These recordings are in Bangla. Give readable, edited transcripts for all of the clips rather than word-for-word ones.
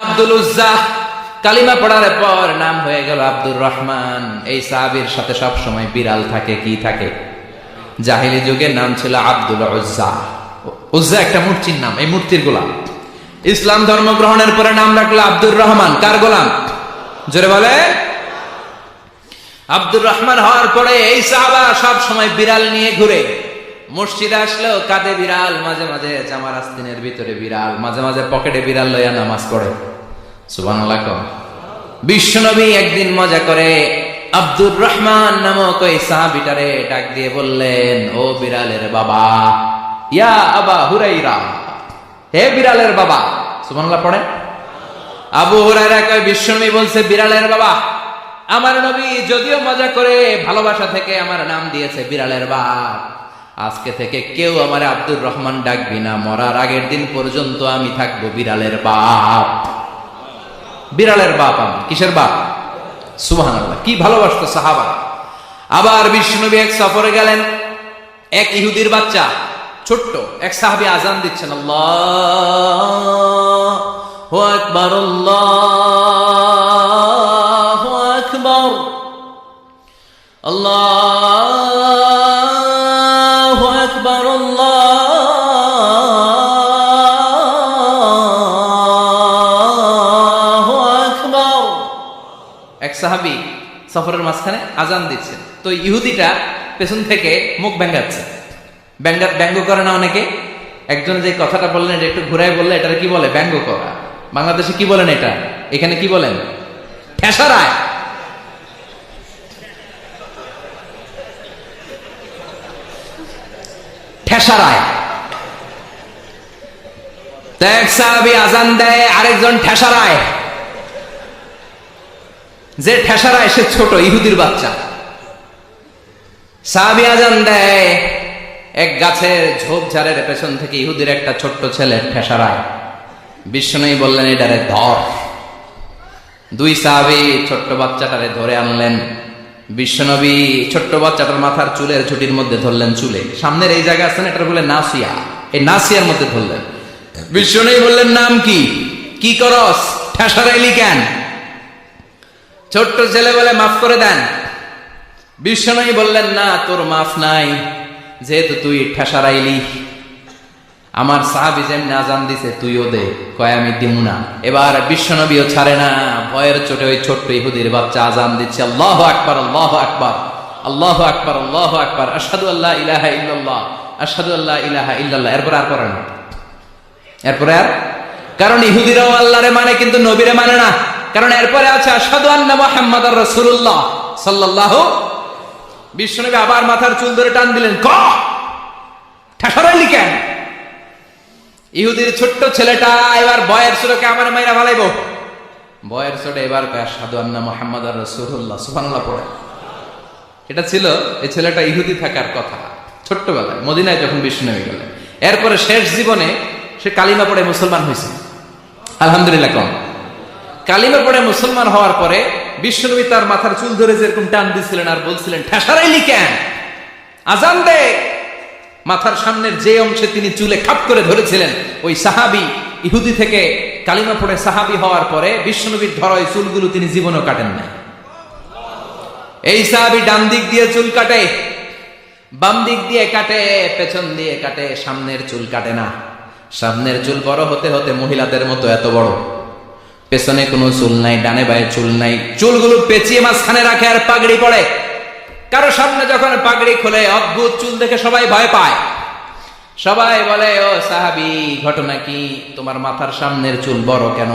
আব্দুল উজ্জা কালিমা পড়ার পর নাম হয়ে গেল আব্দুর রহমান। এই সাহাবীর সাথে সব সময় বিড়াল থাকে। কি থাকে? জাহিলি যুগে নাম ছিল আব্দুল উজ্জা। উজ্জা একটা মূর্তির নাম, এই মূর্তির গোলাম। ইসলাম ধর্ম গ্রহণের পরে নাম রাখলো আব্দুর রহমান। কার গোলাম? জোরে বলে। আব্দুর রহমান হওয়ার পরে এই সাহাবা সব সময় বিড়াল নিয়ে ঘুরে। মসজিদে আসলেও কাঁধে বিড়াল, মাঝে মাঝে জামার আস্তিনের ভিতরে বিড়াল, মাঝে মাঝে পকেটে বিড়াল লইয়া নামাজ পড়ে। সুবহানাল্লাহ। বিশ্বনবী একদিন মজা করে আব্দুর রহমান নামক ওই সাহাবীটারে ডাক দিয়ে বললেন, ও বিড়ালের বাবা, ইয়া আবা হুরাইরা, হে বিড়ালের বাবা। সুবহানাল্লাহ পড়ে। আবু হুরায়রা কয়, বিশ্বনবী বলছে বিড়ালের বাবা। আমার নবী যদিও মজা করে ভালোবাসা থেকে আমার নাম দিয়েছে বিড়ালের বাপ, আজকে থেকে কেউ আমার আব্দুর রহমান ডাকবি না, মরার আগের দিন পর্যন্ত আমি থাকবো বিড়ালের বাপ। বিড়ালের বাপ আমি। কিসের বাপ? সুবহানাল্লাহ। কি ভালোবাসতো সাহাবা। আবার বিশ্বনবী এক সফরে গেলেন, এক ইহুদির বাচ্চা ছোট্ট এক সাহাবী আজান দিচ্ছেন, আল্লাহু আকবার, আল্লাহু আকবার, আল্লাহু আকবার, আল্লাহু আকবার। এক সাহাবী সফরের মাঝখানে আজান দিচ্ছে, তো ইহুদিটা পেছন থেকে মুখ ব্যাঙ্গাচ্ছে। ব্যঙ্গ করে না অনেকে? একজন যে কথাটা বললেন এটা একটু ঘুরাই বললে এটা কি বলে? ব্যঙ্গ করা। বাংলাদেশে কি বলেন এটা? এখানে কি বলেন? ঠেসারায়। ঠেসারায়। এক সাহাবী আজান দেয়, আরেকজন ঠেসারায়। যে ঠেসারায় সে ছোট ইহুদির বাচ্চা। সাহাবী আজান দেয়, এক গাছের ঝোপঝাড়ের পেছন থেকে ইহুদির একটা ছোট্ট ছেলে ঠেসারায়। বিশ্বনবী বললেন, এটারে ধর। দুই সাহাবী ছোট্ট বাচ্চাটারে ধরে আনলেন। বিশ্বনবী ছোট্ট বাচ্চাটার মাথার চুলের ঝুটির মধ্যে ধরলেন, চুলে সামনের এই জায়গা আছে না, এটার বলে নাসিয়া, এই নাসিয়ার মধ্যে ধরলেন। বিশ্বনবী বললেন, নাম কি? কি করস? ঠেসারাইলি কেন? ছোট্ট ছেলে বলে, মাফ করে দেন। বিশ্বনবী বললেন, না, তোর মাফ নাই, যেহেতু তুই ঠেসারাইলি। আমার সাহাবী যেমনি আজান দিছে তুইও দে। কয়, আমি দিমু না। এবার বিশ্বনবীও ছাড়ে না, ভয়ের চোটে ওই ছোট্ট ইহুদির বাচ্চা আজান দিচ্ছে, আল্লাহু আকবার, আল্লাহু আকবার, আল্লাহু আকবার, আল্লাহু আকবার, আশহাদু আল্লা ইলাহা ইল্লাল্লাহ, আশহাদু আল্লা ইলাহা ইল্লাল্লাহ। এরপর আর পড়ে না। এরপরে আর, কারণ ইহুদিরাও আল্লাহরে মানে কিন্তু নবীরে মানে না। কারণ এরপরে আছে আশহাদু আন্না মুহাম্মাদার রাসূলুল্লাহ সাল্লাল্লাহু। বিশ্বনবী আবার মাথার চুল ধরে টান দিলেন, ক ঠেসারাইলি কেন? ইহুদির ছোট্ট ছেলেটা এবার বয়ের সুরকে আমার মাইরা ভালাইব। বয়ের সুরে এবার আশহাদু আন্না মুহাম্মাদার রাসূলুল্লাহ, সুবহানাল্লাহ পড়ে। এটা ছিল এই ছেলেটা ইহুদি থাকার কথা ছোট্টবেলায়, মদিনায় যখন বিশ্বনবী গেলেন। এরপরে শেষ জীবনে সে কালিমা পড়ে মুসলমান হয়েছে। আলহামদুলিল্লাহ। কম কালিমা পড়ে মুসলমান হওয়ার পরে বিশ্বনবী তার মাথার চুল ধরে যেরকম টান দিছিলেন আর বলছিলেন, ঠেসারাইলি কেন? আজান দে। মাথার সামনের যে অংশে তিনি চুলে খাপ করে ধরেছিলেন, ওই সাহাবী ইহুদি থেকে কালিমা পড়ে সাহাবী হওয়ার পরে বিশ্বনবীর ধরা ওই চুলগুলো তিনি জীবনেও কাটেন না। এই সাহাবী ডান দিক দিয়ে চুল কাটে, বাম দিক দিয়ে কাটে, পেছন দিয়ে কাটে, সামনের চুল কাটে না। সামনের চুল বড় হতে হতে মহিলাদের মতো এত বড়, পেছনে কোনো চুল নাই, ডানে বায়ে চুল নাই। চুলগুলো পেঁচিয়ে মাঝখানে রাখে আর পাগড়ি পড়ে। কারো সামনে যখন পাগড়ি খোলে অদ্ভুত চুল দেখে সবাই ভয় পায়। সবাই বলে, ও সাহাবী, ঘটনা কি? তোমার মাথার সামনের চুল বড় কেন?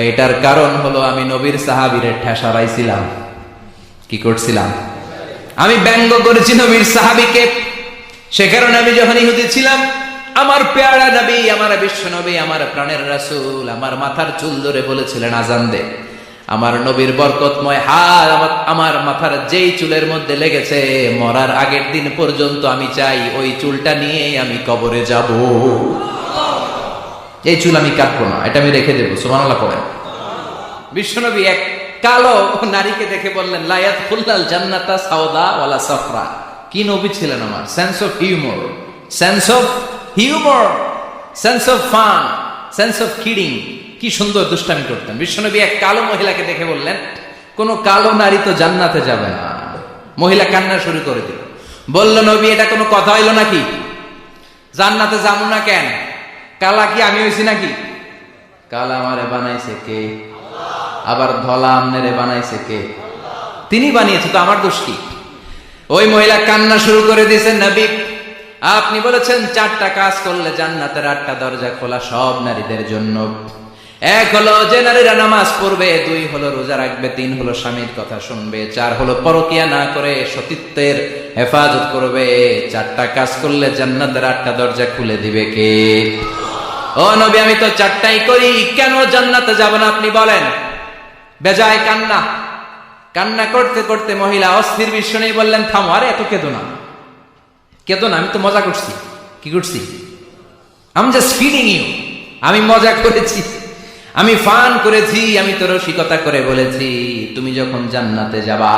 এটার কারণ হলো আমি নবীর সাহাবীরে ঠেসারাইছিলাম। কি করছিলাম? আমি ব্যঙ্গ করেছি নবীর সাহাবীকে। সে কারণে আমি যখন ইহুদি ছিলাম, আমার পেয়ারা নবী, আমার বিশ্ব নবী, আমার প্রাণের রাসূল আমার মাথার চুল ধরে বলেছিলেন, আজান দে। আমার নবীর বরকতময় হাত আমার মাথার যেই চুলের মধ্যে লেগেছে, মরার আগের দিন পর্যন্ত আমি চাই ওই চুলটা নিয়ে আমি কবরে যাব। এই চুল আমি কাটবো না, এটা আমি রেখে দেবো। সুবহানাল্লাহ পড়েন। বিশ্বনবী এক কালো নারীকে দেখে বললেন, লা ইয়াদখুলুল জান্নাতা সাওদা ওয়ালা সাফরা। কি নবী ছিলেন আমার! Sense of humour, sense of humour, sense of fun. Sense of kidding, কি সুন্দর দুষ্টামি করতেন। বিশ্বনবী এক কালো মহিলাকে দেখে বললেন, কোন কালো নারী তো জান্নাতে যাবে না। মহিলা কান্না শুরু করে দিল, বলল নবী এটা কোনো কথা হইল নাকি? জান্নাতে যাবো না কেন? কালা কি আমি হইছি নাকি? কালা আমারে বানাইছে কে? আবার ধলা আমনেরে বানাইছে কে? তিনি বানিয়েছে, তো আমার দোষ কি? ওই মহিলা কান্না শুরু করে দিয়েছেন, নবী আপনি বলেছেন 4টা কাজ করলে জান্নাতের 8টা দরজা খোলা সব নারীদের জন্য। 1 হলো যে নারীরা নামাজ পড়বে, 2 হলো রোজা রাখবে, 3 হলো স্বামীর কথা শুনবে, 4 হলো পরকিয়া না করে সতীত্বের হেফাজত করবে। 4টা কাজ করলে জান্নাতের 8টা দরজা খুলে দিবে কে? ও নবী আমি তো 4টাই করি, কেন জান্নাতে যাব না আপনি বলেন? বেজায় কান্না, কান্না করতে করতে মহিলা অস্থির। বিশ্ব নেই বললেন থামো, আরে এত কেঁদো না, কেঁদো না, আমি তো মজা করছি। কি করছি? I am just kidding you, আমি মজা করেছি, আমি ফান করেছি, আমি তো রসিকতা করে বলেছি তুমি যখন জান্নাতে যাবা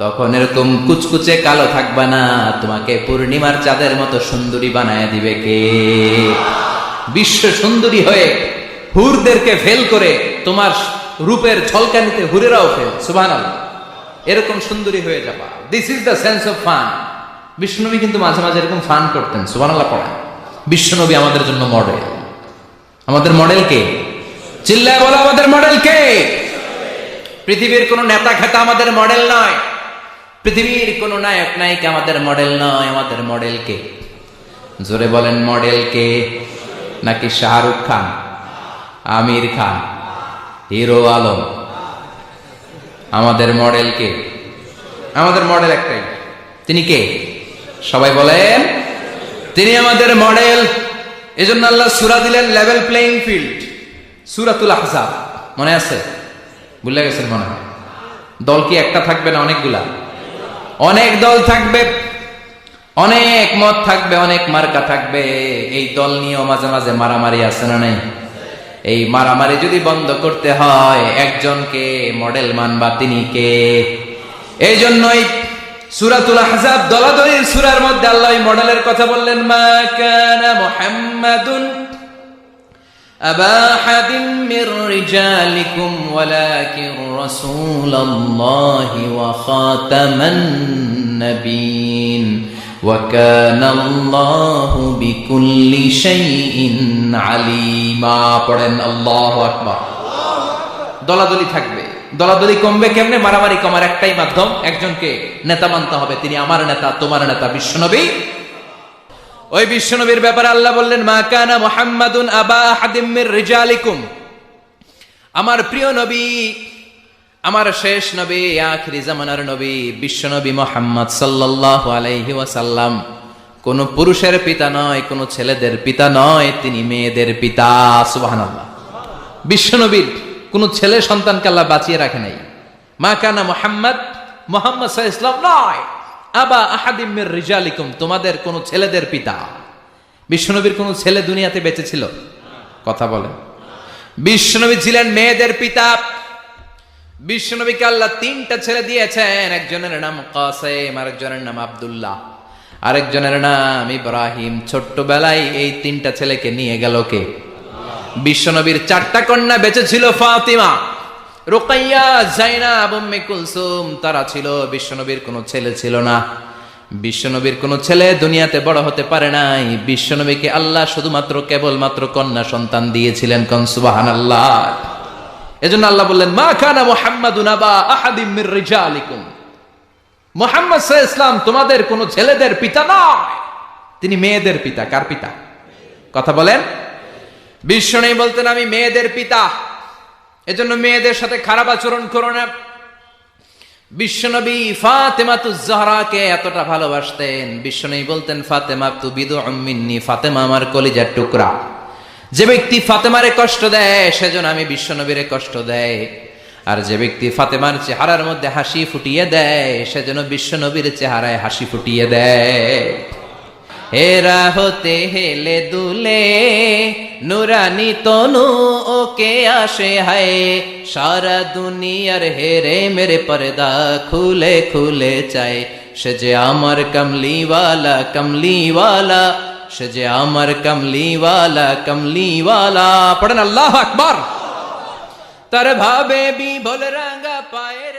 তখন এরকম কুচকুচে কালো থাকবা না, তোমাকে পূর্ণিমার চাঁদের মতো সুন্দরী বানায় দিবে কে? বিশ্ব সুন্দরী হয়ে হুরদেরকে ফেল করে তোমার রূপের ঝলকানিতে হুরেরাও ফেল। সুবহানাল্লাহ, এরকম সুন্দরী হয়ে যাবা। This is the sense of fun. বিশ্বনবী কিন্তু মাঝে মাঝে এরকম ফান করতেন। সুবহানাল্লাহ পড়েন। বিশ্বনবী আমাদের জন্য মডেল। আমাদের মডেল কে? চিল্লায় বলো, আমাদের মডেল কে? পৃথিবীর কোন নেতা খেতা আমাদের মডেল নয়, পৃথিবীর কোন নায়ক নায়িকা আমাদের মডেল নয়। আমাদের মডেল কে? জোরে বলেন, মডেল কে? নাকি শাহরুখ খান, আমির খান, হিরো আলম? আমাদের মডেল কে? আমাদের মডেল একটাই, তিনি কে? সবাই বলেন, তিনি আমাদের মডেল। এজন্য আল্লাহ সূরা দিলেন লেভেল প্লেইং ফিল্ড, সূরাতুল আহজাব। মনে আছে? ভুলে গেছেন মনে হয়। দল কি একটা থাকবে না অনেকগুলা? অনেক দল থাকবে, অনেক মত থাকবে, অনেক মার্কা থাকবে। এই দল নিয়েও মাঝে মাঝে মারামারি আছে না নাই? এই মারামারি যদি বন্ধ করতে হয় একজনকে মডেল মানবা, তিনি কে? এই জন্যই সূরাতুল আহজাব দলাদলির সূরার মধ্যে আল্লাহ মডেলের কথা বললেন, মা কানা মুহাম্মাদুন আবা আহাদিন মির রিজালিকুম ওয়ালাকিন রাসূলুল্লাহি ওয়া খাতামান নাবিয়্যিন ওয়া কানা আল্লাহু বিকুল্লি শাইইন আলিমা। পড়েন আল্লাহু আকবার। দলাদলি থাকবে, দলাদলি কমবে কেমনে? মারামারি কমার একটাই মাধ্যম, একজনকে নেতা মানতে হবে, তিনি আমার নেতা, তোমার নেতা, বিশ্বনবী। ওই বিশ্বনবীর ব্যাপারে আল্লাহ বললেন, মা কানা মুহাম্মাদুন আবা আহাদিম মির রিজালিকুম। আমার প্রিয় নবী, আমার শেষ নবী, আখিরি জামানার নবী বিশ্বনবী মুহাম্মদ সাল্লাল্লাহু আলাইহি ওয়াসাল্লাম কোন পুরুষের পিতা নয়, কোন ছেলেদের পিতা নয়, তিনি মেয়েদের পিতা। সুবহানাল্লাহ। বিশ্বনবীর কোন ছেলে সন্তানকে আল্লাহ বাঁচিয়ে রাখে নাই। মা কানা মুহাম্মদ, মুহাম্মদ সাল্লাল্লাহু আলাইহি ওয়াসাল্লাম নয়, আবা আহাদিম মির রিজালিকুম, তোমাদের কোন ছেলেদের পিতা। বিশ্বনবীর কোন ছেলে দুনিয়াতে বেঁচে ছিল? কথা বলেন। বিশ্বনবী ছিলেন মেয়েদের পিতা। বিশ্বনবীকে আল্লাহ 3টা ছেলে দিয়েছেন। একজনের নাম কাসেম, আরেকজনের নাম আব্দুল্লাহ, আরেকজনের নাম ইব্রাহিম। ছোট্টবেলায় এই 3টা ছেলেকে নিয়ে গেল কে? বিশ্বনবীর 4টা কন্যা বেঁচে ছিল, ফাতিমা, রুকাইয়া, যায়নাব, উম্মে কুলসুম, তারা ছিল। বিশ্বনবীর কোনো ছেলে ছিল না। বিশ্বনবীর কোনো ছেলে দুনিয়াতে বড় হতে পারে নাই। বিশ্বনবীকে আল্লাহ শুধুমাত্র কেবলমাত্র কন্যা সন্তান দিয়েছিলেন। কোন সুবহানাল্লাহ। এজন্য আল্লাহ বললেন, মা কানা মুহাম্মাদুন আবা আহাদিম মির রিজালিকুম, মুহাম্মদ সাল্লাল্লাহু আলাইহি ওয়াসাল্লাম তোমাদের কোন ছেলেদের পিতা নয়, তিনি মেয়েদের পিতা। কার পিতা? কথা বলেন। বিশ্বনবী বলতেন, আমি মেয়েদের পিতা, এজন্য মেয়েদের সাথে খারাপ আচরণ করো না। বিশ্বনবী ফাতেমাতুজ জাহরাকে এতটা ভালোবাসতেন, বিশ্বনবী বলতেন, ফাতেমা তু বিদউম মিন্নি, ফাতেমা আমার কলিজার টুকরা। যে ব্যক্তি ফাতেমারে কষ্ট দেয় সেজন্য আমি বিশ্বনবীরে কষ্ট দেয়, আর যে ব্যক্তি ফাতেমার চেহারার মধ্যে হাসি ফুটিয়ে দেয় সেজন্য বিশ্বনবীর চেহারায় হাসি ফুটিয়ে দেয়। হেরা হতে হেলে দুলে নুরানি তনু ওকে আসে হায়, সারা দুনিয়ার হেরে মেরে পর্দা খুলে খুলে চায়, সে যে আমার কমলিওয়ালা কমলিওয়ালা, সে যে আমার কামলিওয়ালা কামলিওয়ালা। পড়েন আল্লাহু আকবার। তার ভাবে বিভোল রাঙা পায়ের